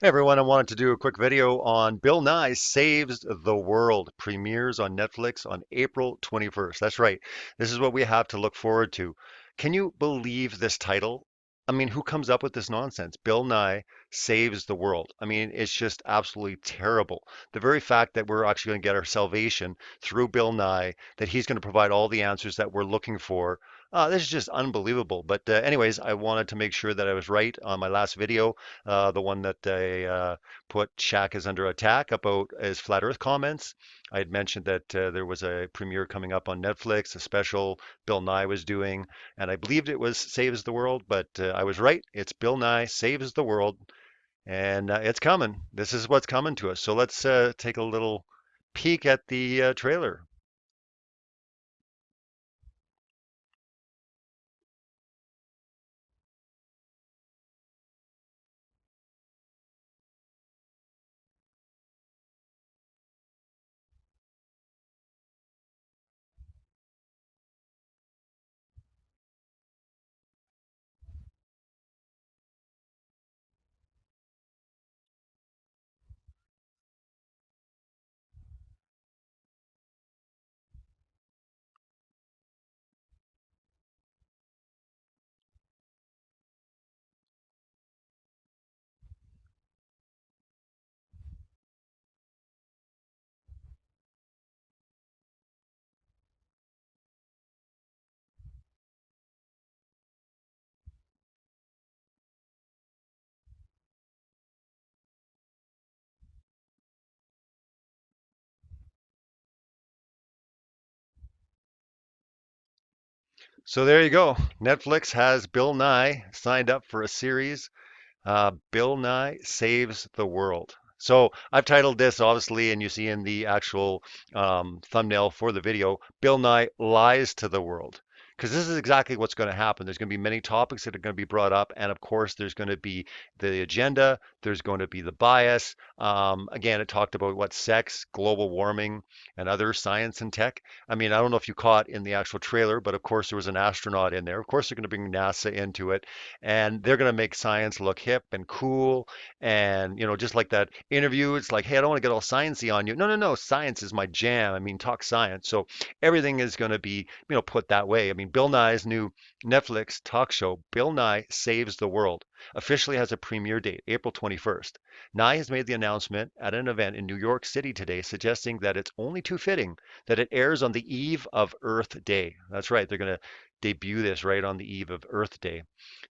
Hey everyone, I wanted to do a quick video on Bill Nye Saves the World. Premieres on Netflix on April 21st. That's right. This is what we have to look forward to. Can you believe this title? I mean, who comes up with this nonsense? Bill Nye Saves the World. I mean, it's just absolutely terrible. The very fact that we're actually going to get our salvation through Bill Nye, that he's going to provide all the answers that we're looking for. This is just unbelievable. But anyways, I wanted to make sure that I was right on my last video, the one that I put Shaq is under attack about his flat Earth comments. I had mentioned that there was a premiere coming up on Netflix, a special Bill Nye was doing, and I believed it was Saves the World, but I was right. It's Bill Nye Saves the World, and it's coming. This is what's coming to us. So let's take a little peek at the trailer. So there you go. Netflix has Bill Nye signed up for a series. Bill Nye Saves the World. So I've titled this, obviously, and you see in the actual thumbnail for the video, Bill Nye Lies to the World. Because this is exactly what's going to happen. There's going to be many topics that are going to be brought up. And of course, there's going to be the agenda, there's going to be the bias. Again, it talked about what sex, global warming, and other science and tech. I mean, I don't know if you caught in the actual trailer, but of course, there was an astronaut in there. Of course, they're going to bring NASA into it, and they're going to make science look hip and cool. And, just like that interview, it's like, hey, I don't want to get all sciencey on you. No, no, no. Science is my jam. I mean, talk science. So everything is going to be, put that way. I mean, Bill Nye's new Netflix talk show, Bill Nye Saves the World, officially has a premiere date, April 21st. Nye has made the announcement at an event in New York City today, suggesting that it's only too fitting that it airs on the eve of Earth Day. That's right. They're going to debut this right on the eve of Earth Day.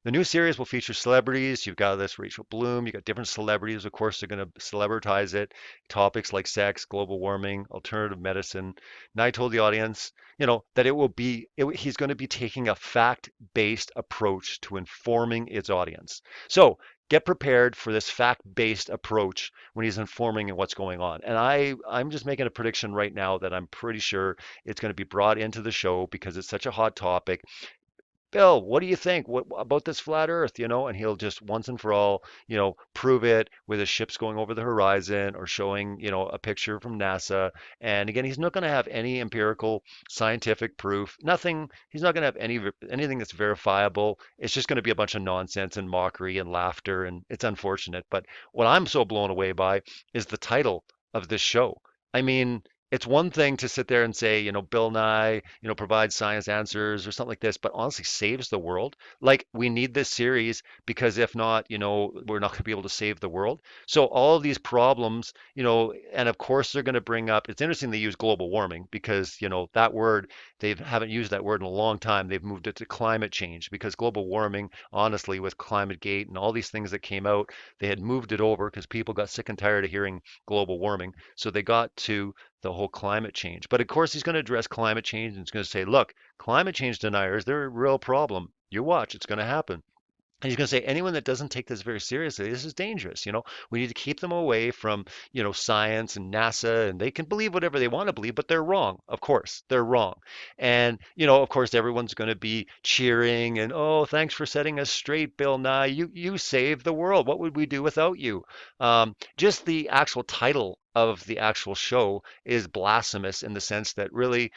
The new series will feature celebrities. You've got this Rachel Bloom. You've got different celebrities. Of course, they're going to celebritize it. Topics like sex, global warming, alternative medicine. And I told the audience, that he's going to be taking a fact-based approach to informing its audience. So get prepared for this fact-based approach when he's informing what's going on. And I'm just making a prediction right now that I'm pretty sure it's going to be brought into the show because it's such a hot topic. Bill, what do you think? What about this flat Earth? And he'll just once and for all, prove it with his ships going over the horizon or showing, a picture from NASA. And again, he's not going to have any empirical scientific proof. Nothing. He's not going to have anything that's verifiable. It's just going to be a bunch of nonsense and mockery and laughter, and it's unfortunate. But what I'm so blown away by is the title of this show. I mean, it's one thing to sit there and say, Bill Nye, provides science answers or something like this, but honestly saves the world. Like we need this series because if not, we're not going to be able to save the world. So all of these problems, and of course they're going to bring up, it's interesting they use global warming because, that word, they haven't used that word in a long time. They've moved it to climate change because global warming, honestly, with Climate Gate and all these things that came out, they had moved it over because people got sick and tired of hearing global warming. So they got to the whole climate change. But of course, he's going to address climate change and he's going to say, look, climate change deniers, they're a real problem. You watch, it's going to happen. And he's going to say anyone that doesn't take this very seriously, this is dangerous. We need to keep them away from, science and NASA, and they can believe whatever they want to believe, but they're wrong. Of course, they're wrong. And, of course, everyone's going to be cheering and, oh, thanks for setting us straight, Bill Nye. You saved the world. What would we do without you? Just the actual title of the actual show is blasphemous in the sense that really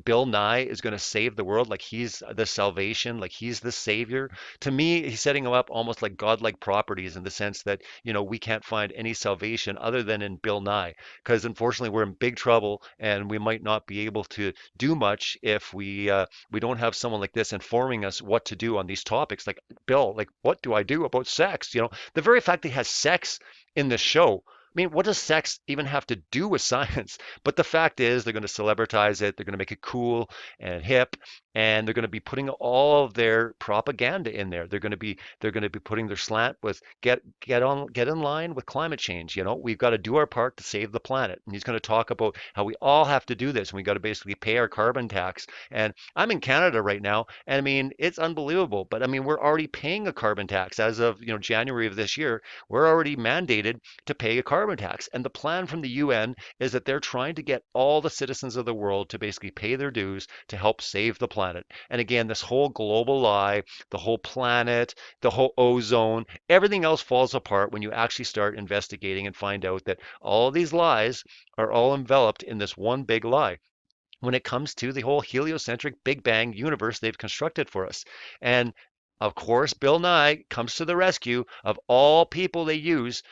Bill Nye is going to save the world, like he's the salvation, like he's the savior. To me, he's setting him up almost like godlike properties in the sense that, we can't find any salvation other than in Bill Nye, because unfortunately we're in big trouble and we might not be able to do much if we don't have someone like this informing us what to do on these topics. Like Bill, like what do I do about sex? The very fact that he has sex in the show. I mean, what does sex even have to do with science? But the fact is, they're going to celebritize it. They're going to make it cool and hip, and they're going to be putting all of their propaganda in there. They're going to be putting their slant with get in line with climate change. We've got to do our part to save the planet. And he's going to talk about how we all have to do this, and we got to basically pay our carbon tax. And I'm in Canada right now, and I mean, it's unbelievable. But I mean, we're already paying a carbon tax as of January of this year. We're already mandated to pay a carbon tax, and the plan from the UN is that they're trying to get all the citizens of the world to basically pay their dues to help save the planet. And again, this whole global lie, the whole planet, the whole ozone, everything else falls apart when you actually start investigating and find out that all these lies are all enveloped in this one big lie when it comes to the whole heliocentric Big Bang universe they've constructed for us. And of course, Bill Nye comes to the rescue of all people they use.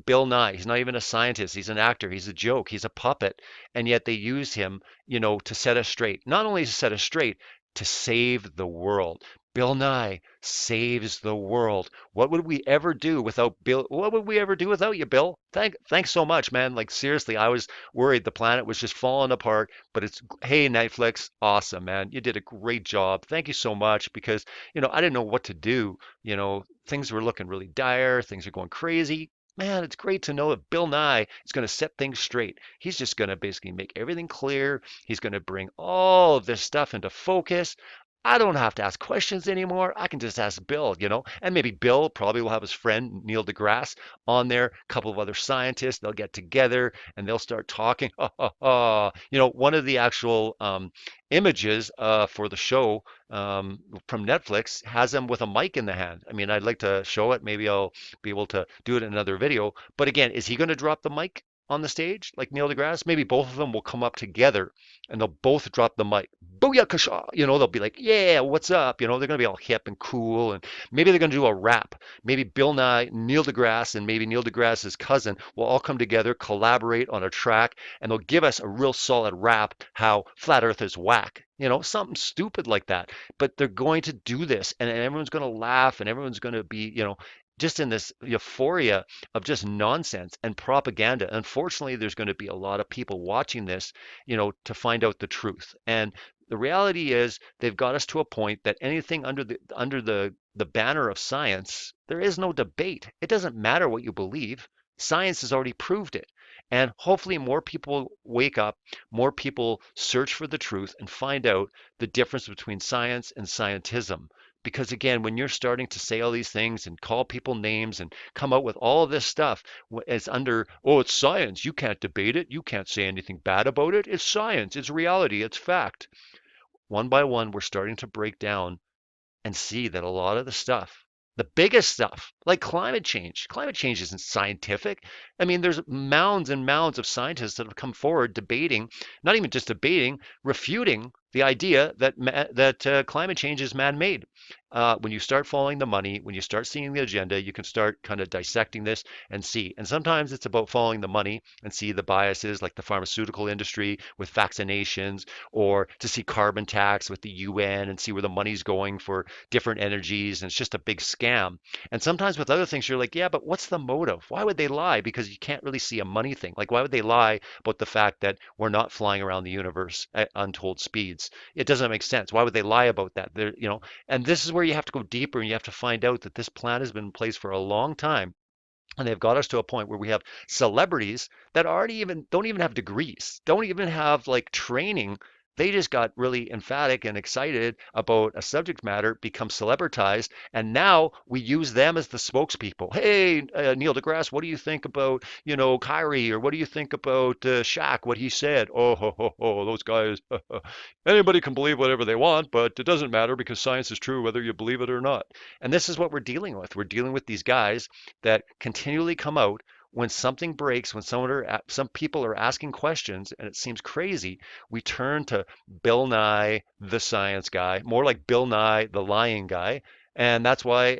Bill Nye, he's not even a scientist. He's an actor. He's a joke. He's a puppet. And yet they use him, to set us straight. Not only to set us straight, to save the world. Bill Nye saves the world. What would we ever do without Bill? What would we ever do without you, Bill? Thanks so much, man. Like seriously, I was worried the planet was just falling apart, but hey, Netflix, awesome, man. You did a great job. Thank you so much because, I didn't know what to do. Things were looking really dire. Things are going crazy. Man, it's great to know that Bill Nye is going to set things straight. He's just going to basically make everything clear. He's going to bring all of this stuff into focus. I don't have to ask questions anymore. I can just ask Bill, and maybe Bill probably will have his friend Neil deGrasse on there, a couple of other scientists. They'll get together and they'll start talking. One of the actual images for the show from Netflix has them with a mic in the hand. I mean, I'd like to show it. Maybe I'll be able to do it in another video. But again, is he going to drop the mic on the stage like Neil deGrasse? Maybe both of them will come up together and they'll both drop the mic. Booyakasha! They'll be like, yeah, what's up? They're going to be all hip and cool. And maybe they're going to do a rap. Maybe Bill Nye, Neil deGrasse, and maybe Neil deGrasse's cousin will all come together, collaborate on a track, and they'll give us a real solid rap how flat earth is whack. Something stupid like that. But they're going to do this, and everyone's going to laugh, and everyone's going to be, just in this euphoria of just nonsense and propaganda. Unfortunately, there's going to be a lot of people watching this, to find out the truth. And the reality is they've got us to a point that anything under the banner of science, there is no debate. It doesn't matter what you believe. Science has already proved it. And hopefully more people wake up, more people search for the truth and find out the difference between science and scientism. Because again, when you're starting to say all these things and call people names and come out with all of this stuff, it's under, oh, it's science. You can't debate it. You can't say anything bad about it. It's science. It's reality. It's fact. One by one, we're starting to break down and see that a lot of the stuff, the biggest stuff, like climate change isn't scientific. I mean, there's mounds and mounds of scientists that have come forward debating, not even just debating, refuting the idea that climate change is man-made. When you start following the money, when you start seeing the agenda, you can start kind of dissecting this and see. And sometimes it's about following the money and see the biases like the pharmaceutical industry with vaccinations, or to see carbon tax with the UN and see where the money's going for different energies. And it's just a big scam. And sometimes with other things, you're like, yeah, but what's the motive? Why would they lie? Because you can't really see a money thing. Like, why would they lie about the fact that we're not flying around the universe at untold speeds? It doesn't make sense. Why would they lie about that? And this is where you have to go deeper and you have to find out that this plan has been in place for a long time. And they've got us to a point where we have celebrities that already even don't even have degrees, don't even have like training. They just got really emphatic and excited about a subject matter, become celebritized, and now we use them as the spokespeople. Hey, Neil deGrasse, what do you think about, Kyrie, or what do you think about Shaq, what he said? Oh, ho, ho, ho, those guys. Anybody can believe whatever they want, but it doesn't matter because science is true whether you believe it or not. And this is what we're dealing with. We're dealing with these guys that continually come out when something breaks, when some people are asking questions and it seems crazy, we turn to Bill Nye, the science guy, more like Bill Nye, the lying guy. And that's why,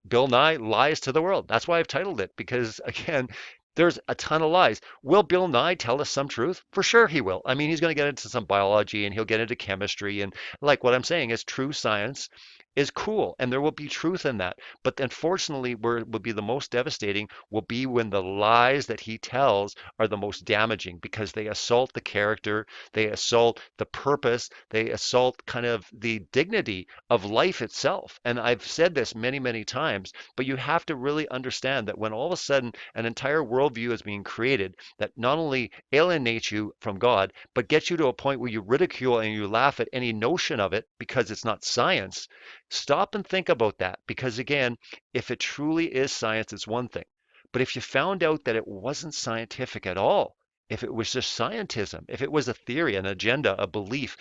Bill Nye lies to the world. That's why I've titled it, because again, there's a ton of lies. Will Bill Nye tell us some truth? For sure he will. I mean, he's going to get into some biology and he'll get into chemistry. And like what I'm saying is true science is cool and there will be truth in that. But unfortunately, where it will be the most devastating will be when the lies that he tells are the most damaging because they assault the character, they assault the purpose, they assault kind of the dignity of life itself. And I've said this many, many times, but you have to really understand that when all of a sudden an entire worldview is being created that not only alienates you from God, but gets you to a point where you ridicule and you laugh at any notion of it because it's not science, stop and think about that. Because again, if it truly is science, it's one thing. But if you found out that it wasn't scientific at all, if it was just scientism, if it was a theory, an agenda, a belief,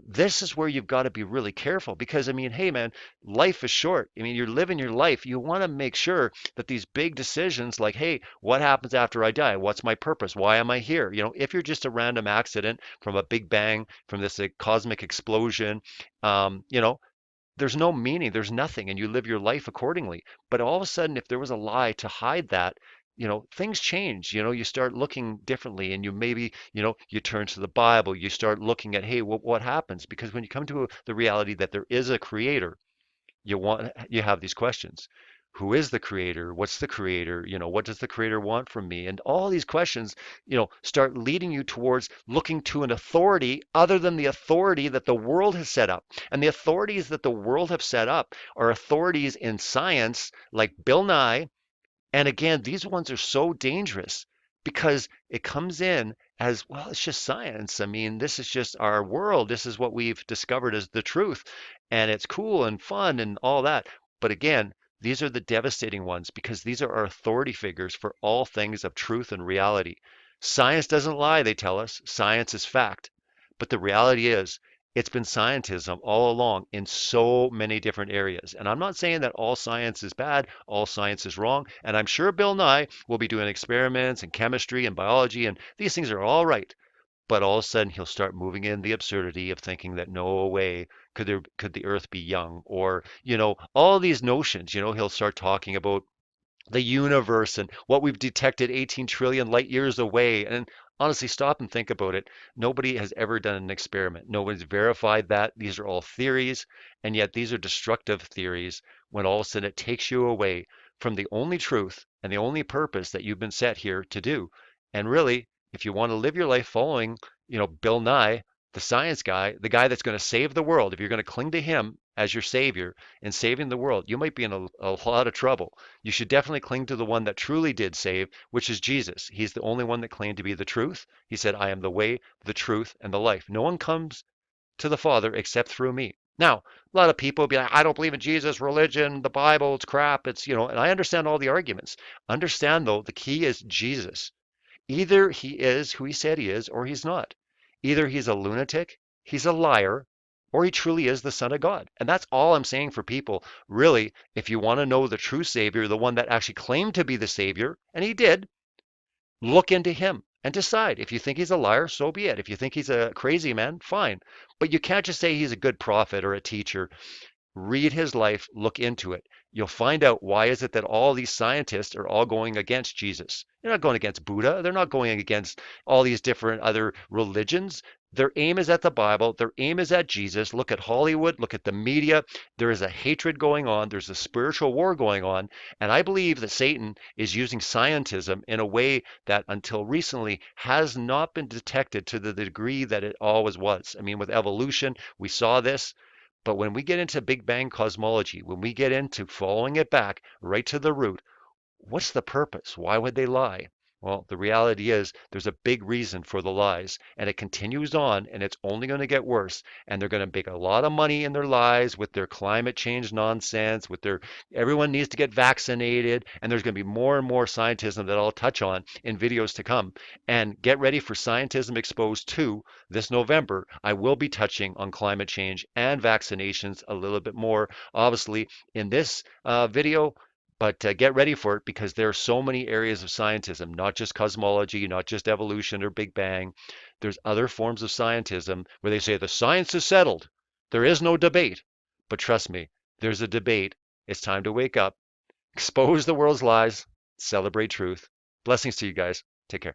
this is where you've got to be really careful because I mean, hey man, life is short. I mean, you're living your life. You want to make sure that these big decisions like, hey, what happens after I die? What's my purpose? Why am I here? If you're just a random accident from a big bang, from this cosmic explosion, you know, there's no meaning, there's nothing, and you live your life accordingly. But all of a sudden, if there was a lie to hide that, things change. You start looking differently, and you maybe, you turn to the Bible, you start looking at, hey, what happens? Because when you come to the reality that there is a creator, you have these questions. Who is the creator? What's the creator? What does the creator want from me? And all these questions, start leading you towards looking to an authority other than the authority that the world has set up. And the authorities that the world have set up are authorities in science like Bill Nye, and again, these ones are so dangerous because it comes in as, well, it's just science. I mean, this is just our world. This is what we've discovered as the truth. And it's cool and fun and all that. But again, these are the devastating ones because these are our authority figures for all things of truth and reality. Science doesn't lie, they tell us. Science is fact. But the reality is, it's been scientism all along in so many different areas. And I'm not saying that all science is bad, all science is wrong. And I'm sure Bill Nye will be doing experiments in chemistry and biology, and these things are all right. But all of a sudden, he'll start moving in the absurdity of thinking that no way could the Earth be young, or all these notions. He'll start talking about the universe and what we've detected 18 trillion light years away. And honestly, stop and think about it. Nobody has ever done an experiment. Nobody's verified that. These are all theories, and yet these are destructive theories when all of a sudden it takes you away from the only truth and the only purpose that you've been set here to do. And really, if you want to live your life following, Bill Nye, the science guy, the guy that's going to save the world, if you're going to cling to him as your savior in saving the world, you might be in a lot of trouble. You should definitely cling to the one that truly did save, which is Jesus. He's the only one that claimed to be the truth. He said, I am the way, the truth, and the life. No one comes to the Father except through me. Now, a lot of people be like, I don't believe in Jesus, religion, the Bible, it's crap. And I understand all the arguments. Understand, though, the key is Jesus. Either he is who he said he is, or he's not. Either he's a lunatic, he's a liar, or he truly is the Son of God. And that's all I'm saying for people. Really, if you want to know the true Savior, the one that actually claimed to be the Savior, and he did, look into him and decide. If you think he's a liar, so be it. If you think he's a crazy man, fine. But you can't just say he's a good prophet or a teacher. Read his life, look into it. You'll find out why is it that all these scientists are all going against Jesus. They're not going against Buddha. They're not going against all these different other religions. Their aim is at the Bible. Their aim is at Jesus. Look at Hollywood. Look at the media. There is a hatred going on. There's a spiritual war going on. And I believe that Satan is using scientism in a way that until recently has not been detected to the degree that it always was. I mean, with evolution, we saw this. But when we get into Big Bang cosmology, when we get into following it back right to the root, what's the purpose? Why would they lie? Well, the reality is there's a big reason for the lies, and it continues on, and it's only going to get worse. And they're going to make a lot of money in their lies with their climate change nonsense, with their everyone needs to get vaccinated, and there's going to be more and more scientism that I'll touch on in videos to come. And get ready for Scientism Exposed 2 this November. I will be touching on climate change and vaccinations a little bit more, obviously, in this video. But get ready for it because there are so many areas of scientism, not just cosmology, not just evolution or Big Bang. There's other forms of scientism where they say the science is settled. There is no debate. But trust me, there's a debate. It's time to wake up, expose the world's lies, celebrate truth. Blessings to you guys. Take care.